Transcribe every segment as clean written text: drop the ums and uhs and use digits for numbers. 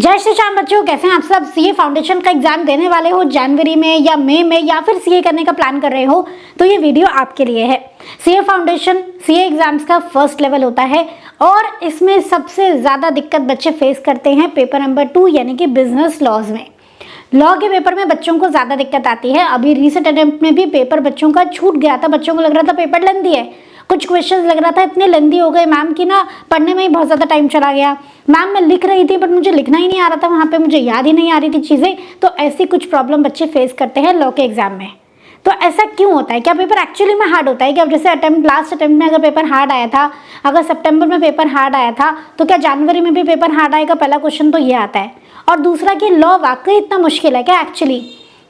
जय श्री श्याम बच्चों, कैसे हैं आप सब। सीए फाउंडेशन का एग्जाम देने वाले हो जनवरी में या मई में, या फिर सीए करने का प्लान कर रहे हो तो ये वीडियो आपके लिए है। सीए फाउंडेशन सीए एग्जाम्स का फर्स्ट लेवल होता है और इसमें सबसे ज्यादा दिक्कत बच्चे फेस करते हैं पेपर नंबर 2 यानी कि बिजनेस लॉज में। लॉ के पेपर में बच्चों को ज्यादा दिक्कत आती है। अभी रीसेंट अटेम्प्ट में भी पेपर बच्चों का छूट गया था। बच्चों को लग रहा था पेपर लेंथी है, कुछ क्वेश्चंस लग रहा था इतने लेंथी हो गए मैम की ना पढ़ने में ही बहुत ज़्यादा टाइम चला गया। मैम मैं लिख रही थी बट मुझे लिखना ही नहीं आ रहा था, वहाँ पे मुझे याद ही नहीं आ रही थी चीज़ें। तो ऐसी कुछ प्रॉब्लम बच्चे फेस करते हैं लॉ के एग्जाम में। तो ऐसा क्यों होता है? क्या पेपर एक्चुअली में हार्ड होता है? क्या जैसे लास्ट अटेम्प्ट में अगर पेपर हार्ड आया था, अगर सितंबर में पेपर हार्ड आया था, तो क्या जनवरी में भी पेपर हार्ड आएगा? पहला क्वेश्चन तो ये आता है। और दूसरा कि लॉ वाकई इतना मुश्किल है क्या एक्चुअली?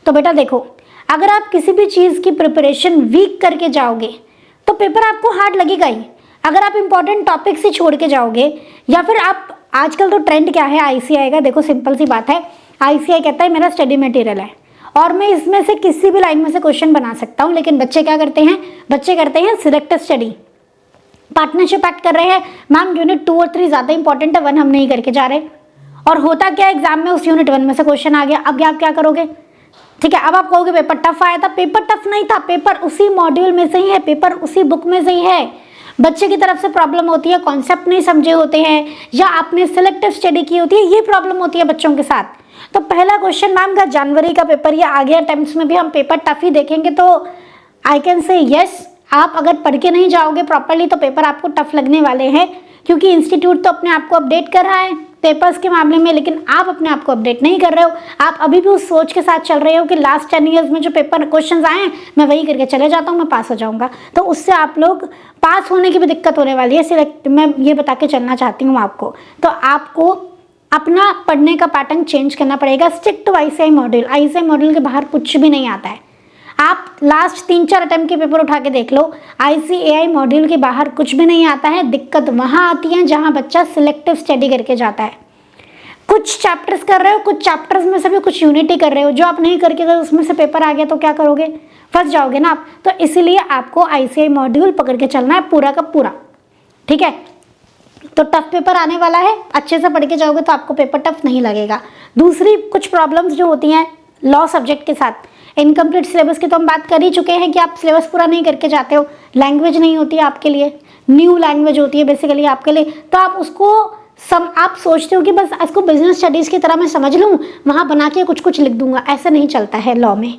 तो बेटा देखो, अगर आप किसी भी चीज़ की प्रिपरेशन वीक करके जाओगे तो पेपर आपको हार्ड लगेगा ही। अगर आप इंपॉर्टेंट टॉपिक से छोड़ के जाओगे, या फिर आप आजकल तो ट्रेंड क्या है आईसीआई का, देखो सिंपल सी बात है, आईसीआई कहता है मेरा स्टडी मटेरियल है और मैं इसमें से किसी भी लाइन में से क्वेश्चन बना सकता हूँ। लेकिन बच्चे क्या करते हैं? बच्चे करते हैं सिलेक्टिव स्टडी, पार्टनरशिप एक्ट कर रहे हैं। मैम यूनिट 2 और 3 ज़्यादा इंपॉर्टेंट है, 1 हम नहीं करके जा रहे। और होता क्या एग्जाम में, उस यूनिट 1 में से क्वेश्चन आ गया। अब आप क्या करोगे? ठीक है, अब आप कहोगे पेपर टफ आया था। पेपर टफ नहीं था, पेपर उसी मॉड्यूल में से ही है, पेपर उसी बुक में से ही है। बच्चे की तरफ से प्रॉब्लम होती है, कॉन्सेप्ट नहीं समझे होते हैं, या आपने सिलेक्टिव स्टडी की होती है, ये प्रॉब्लम होती है बच्चों के साथ। तो पहला क्वेश्चन मैम का जनवरी का पेपर या आगे अटेम्प्ट्स में भी हम पेपर टफ ही देखेंगे, तो आई कैन से यस, आप अगर पढ़ के नहीं जाओगे प्रॉपरली तो पेपर आपको टफ लगने वाले हैं। क्योंकि इंस्टीट्यूट तो अपने आप को अपडेट कर रहा है पेपर्स के मामले में, लेकिन आप अपने आप को अपडेट नहीं कर रहे हो। आप अभी भी उस सोच के साथ चल रहे हो कि लास्ट 10 ईयर्स में जो पेपर क्वेश्चंस आए हैं मैं वही करके चले जाता हूँ, मैं पास हो जाऊंगा। तो उससे आप लोग पास होने की भी दिक्कत होने वाली है। सिलेक्ट मैं ये बता के चलना चाहती हूँ आपको। तो आपको अपना पढ़ने का पैटर्न चेंज करना पड़ेगा। Stick to ICI module. ICI module के बाहर कुछ भी नहीं आता है। आप लास्ट 3-4 अटेम्प्ट के पेपर उठा के देख लो, आईसीएआई मॉड्यूल के बाहर कुछ भी नहीं आता है। दिक्कत वहाँ आती है जहाँ बच्चा सिलेक्टिव स्टडी करके जाता है। कुछ चैप्टर्स कर रहे हो, कुछ चैप्टर्स में से भी कुछ यूनिट ही कर रहे हो, जो आप नहीं करके अगर उसमें से पेपर आ गया तो क्या करोगे? फंस जाओगे ना आप। तो इसीलिए आपको आईसीआई मॉड्यूल पकड़ के चलना है पूरा का पूरा, ठीक है। तो टफ पेपर आने वाला है, अच्छे से पढ़ के जाओगे तो आपको पेपर टफ नहीं लगेगा। दूसरी कुछ प्रॉब्लम्स जो होती हैं लॉ सब्जेक्ट के साथ, इनकम्प्लीट सिलेबस की तो हम बात कर ही चुके हैं कि आप सिलेबस पूरा नहीं करके जाते हो। लैंग्वेज नहीं होती है आपके लिए, न्यू लैंग्वेज होती है बेसिकली आपके लिए। तो आप उसको आप सोचते हो कि बस इसको बिजनेस स्टडीज़ की तरह मैं समझ लूँ, वहाँ बना के कुछ कुछ लिख दूंगा। ऐसा नहीं चलता है लॉ में।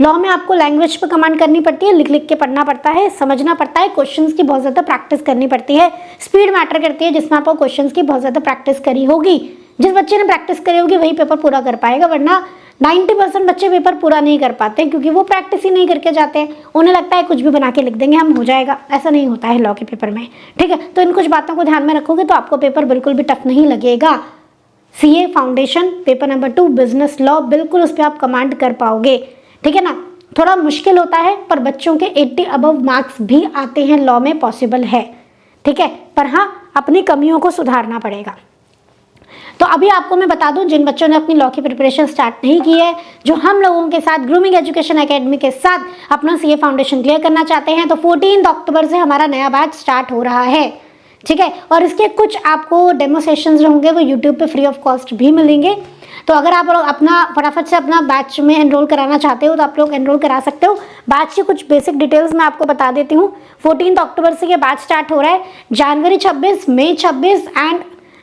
लॉ में आपको लैंग्वेज पर कमांड करनी पड़ती है, लिख लिख के पढ़ना पड़ता है, समझना पड़ता है, क्वेश्चंस की बहुत ज़्यादा प्रैक्टिस करनी पड़ती है। स्पीड मैटर करती है, जिसमें आपको क्वेश्चंस की बहुत ज़्यादा प्रैक्टिस करी होगी। जिस बच्चे ने प्रैक्टिस करी होगी वही पेपर पूरा कर पाएगा, वरना 90% बच्चे पेपर पूरा नहीं कर पाते क्योंकि वो प्रैक्टिस ही नहीं करके जाते हैं। उन्हें लगता है कुछ भी बना के लिख देंगे हम, हो जाएगा। ऐसा नहीं होता है लॉ के पेपर में, ठीक है। तो इन कुछ बातों को ध्यान में रखोगे तो आपको पेपर बिल्कुल भी टफ नहीं लगेगा। CA foundation paper number 2 business law, बिल्कुल उस पर आप कमांड कर पाओगे, ठीक है ना। थोड़ा मुश्किल होता है पर बच्चों के 80 अबव मार्क्स भी आते हैं लॉ में, पॉसिबल है, ठीक है। पर हाँ, अपनी कमियों को सुधारना पड़ेगा। तो अभी आपको मैं बता दूं, जिन बच्चों ने अपनी लॉ की प्रिपरेशन स्टार्ट नहीं की है, जो हम लोगों के साथ ग्रूमिंग एजुकेशन एकेडमी के साथ अपना सीए फाउंडेशन क्लियर करना चाहते हैं, तो 14 अक्टूबर से हमारा नया बैच स्टार्ट हो रहा है, ठीक है। और इसके कुछ आपको डेमो सेशंस होंगे, वो यूट्यूब पे फ्री ऑफ कॉस्ट भी मिलेंगे। तो अगर आप लोग अपना फटाफट से अपना बैच में एनरोल कराना चाहते हो तो आप लोग एनरोल करा सकते हो। बैच की कुछ बेसिक डिटेल्स मैं आपको बता देती हूँ। 14 अक्टूबर से ये बैच स्टार्ट हो रहा है। जनवरी 26, मई 26 एंड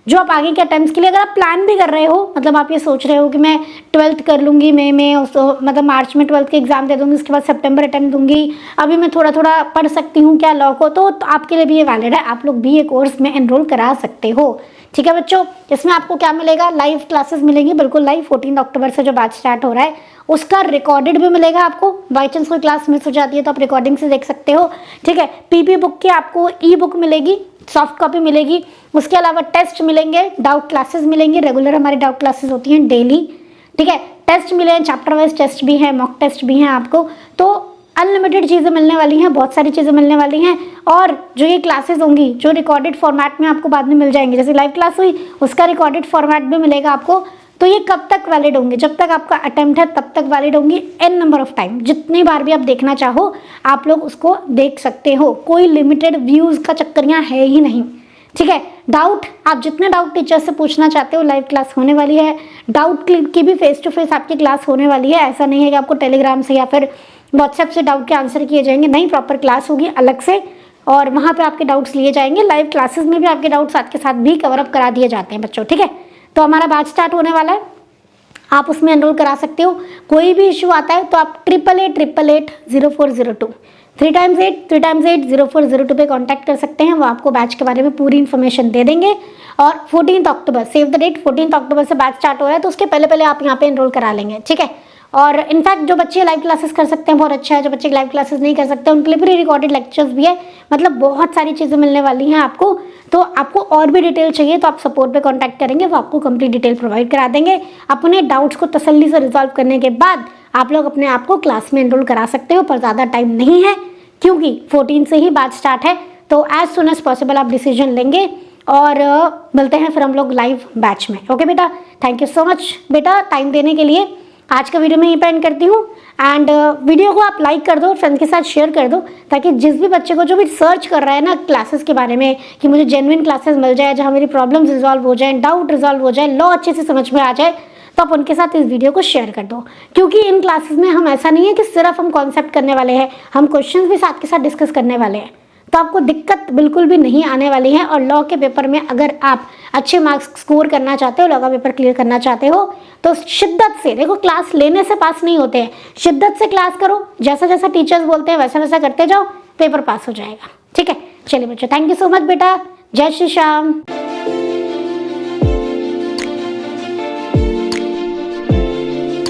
जो आप आगे के अटेम्प्ट्स के लिए अगर आप प्लान भी कर रहे हो, मतलब आप ये सोच रहे हो कि मैं 12th कर लूँगी मई में, मतलब मार्च में 12th के एग्जाम दे दूँगी, उसके बाद सितंबर अटेम्प्ट दूंगी, अभी मैं थोड़ा थोड़ा पढ़ सकती हूँ क्या लॉ को, तो आपके लिए भी ये वैलिड है। आप लोग भी ये कोर्स में एनरोल करा सकते हो, ठीक है बच्चों। इसमें आपको क्या मिलेगा? लाइव क्लासेस मिलेंगी, बिल्कुल लाइव। 14 अक्टूबर से जो बैच स्टार्ट हो रहा है उसका रिकॉर्डेड भी मिलेगा आपको। बाई चांस कोई क्लास मिस हो जाती है तो आप रिकॉर्डिंग से देख सकते हो, ठीक है। पीपी बुक की आपको ई बुक मिलेगी, सॉफ्ट कॉपी मिलेगी। उसके अलावा टेस्ट मिलेंगे, डाउट क्लासेस मिलेंगी। रेगुलर हमारी डाउट क्लासेस होती हैं डेली, ठीक है। टेस्ट मिले, चैप्टर वाइज टेस्ट भी है, मॉक टेस्ट भी हैं आपको। तो अनलिमिटेड चीज़ें मिलने वाली हैं, बहुत सारी चीज़ें मिलने वाली हैं। और जो ये क्लासेस होंगी जो रिकॉर्डेड फॉर्मेट में आपको बाद में मिल जाएंगी, जैसे लाइव क्लास हुई उसका रिकॉर्डेड फॉर्मेट भी मिलेगा आपको। तो ये कब तक वैलिड होंगे? जब तक आपका अटेम्प्ट है तब तक वैलिड होंगी। एन नंबर ऑफ टाइम, जितनी बार भी आप देखना चाहो आप लोग उसको देख सकते हो। कोई लिमिटेड व्यूज़ का चक्कर यहाँ है ही नहीं, ठीक है। डाउट, आप जितने डाउट टीचर से पूछना चाहते हो, लाइव क्लास होने वाली है। डाउट की भी फेस टू फेस आपकी क्लास होने वाली है। ऐसा नहीं है कि आपको टेलीग्राम से या फिर व्हाट्सएप से डाउट के आंसर किए जाएंगे, नहीं, प्रॉपर क्लास होगी अलग से और वहाँ पे आपके डाउट्स लिए जाएंगे। लाइव क्लासेस में भी आपके डाउट्स साथ के साथ भी कवर अप करा दिए जाते हैं बच्चों, ठीक है। तो हमारा बैच स्टार्ट होने वाला है, आप उसमें एनरोल करा सकते हो। कोई भी इशू आता है तो आप 8888880402 3x8 0402 पे कांटेक्ट कर सकते हैं। वो आपको बैच के बारे में पूरी इन्फॉर्मेशन दे देंगे। और 14 अक्टूबर, सेव द डेट, 14 अक्टूबर से बैच स्टार्ट हो रहा है, तो उसके पहले पहले आप यहाँ पे एनरोल करा लेंगे, ठीक है। और इनफैक्ट जो बच्चे लाइव क्लासेस कर सकते हैं बहुत अच्छा है, जो बच्चे लाइव क्लासेस नहीं कर सकते उनके लिए प्री रिकॉर्डेड लेक्चर्स भी है। मतलब बहुत सारी चीज़ें मिलने वाली हैं आपको। तो आपको और भी डिटेल चाहिए तो आप सपोर्ट पे कांटेक्ट करेंगे, वो आपको कंप्लीट डिटेल प्रोवाइड करा देंगे। अपने डाउट्स को तसल्ली से रिजॉल्व करने के बाद आप लोग अपने आप को क्लास में एनरोल करा सकते हो, पर ज़्यादा टाइम नहीं है क्योंकि 14 से ही बैच स्टार्ट है। तो एज सुन एज पॉसिबल आप डिसीजन लेंगे और मिलते हैं फिर हम लोग लाइव बैच में। ओके बेटा, थैंक यू सो मच बेटा टाइम देने के लिए। आज का वीडियो मैं यहीं पे एंड करती हूँ एंड वीडियो को आप लाइक कर दो, फ्रेंड्स के साथ शेयर कर दो, ताकि जिस भी बच्चे को जो भी सर्च कर रहा है ना क्लासेस के बारे में कि मुझे जेन्युइन क्लासेस मिल जाए जहाँ मेरी प्रॉब्लम्स रिजॉल्व हो जाए, डाउट रिजॉल्व हो जाए, लॉ अच्छे से समझ में आ जाए, तो आप उनके साथ इस वीडियो को शेयर कर दो। क्योंकि इन क्लासेस में हम ऐसा नहीं है कि सिर्फ हम कॉन्सेप्ट करने वाले हैं, हम क्वेश्चंस भी साथ के साथ डिस्कस करने वाले हैं। तो आपको दिक्कत बिल्कुल भी नहीं आने वाली है। और लॉ के पेपर में अगर आप अच्छे मार्क्स स्कोर करना चाहते हो, लॉ का पेपर क्लियर करना चाहते हो, तो शिद्दत से देखो, क्लास लेने से पास नहीं होते हैं, शिद्दत से क्लास करो, जैसा जैसा टीचर्स बोलते हैं वैसा वैसा करते जाओ, पेपर पास हो जाएगा, ठीक है। चलिए बच्चों, थैंक यू सो मच बेटा, जय श्री श्याम।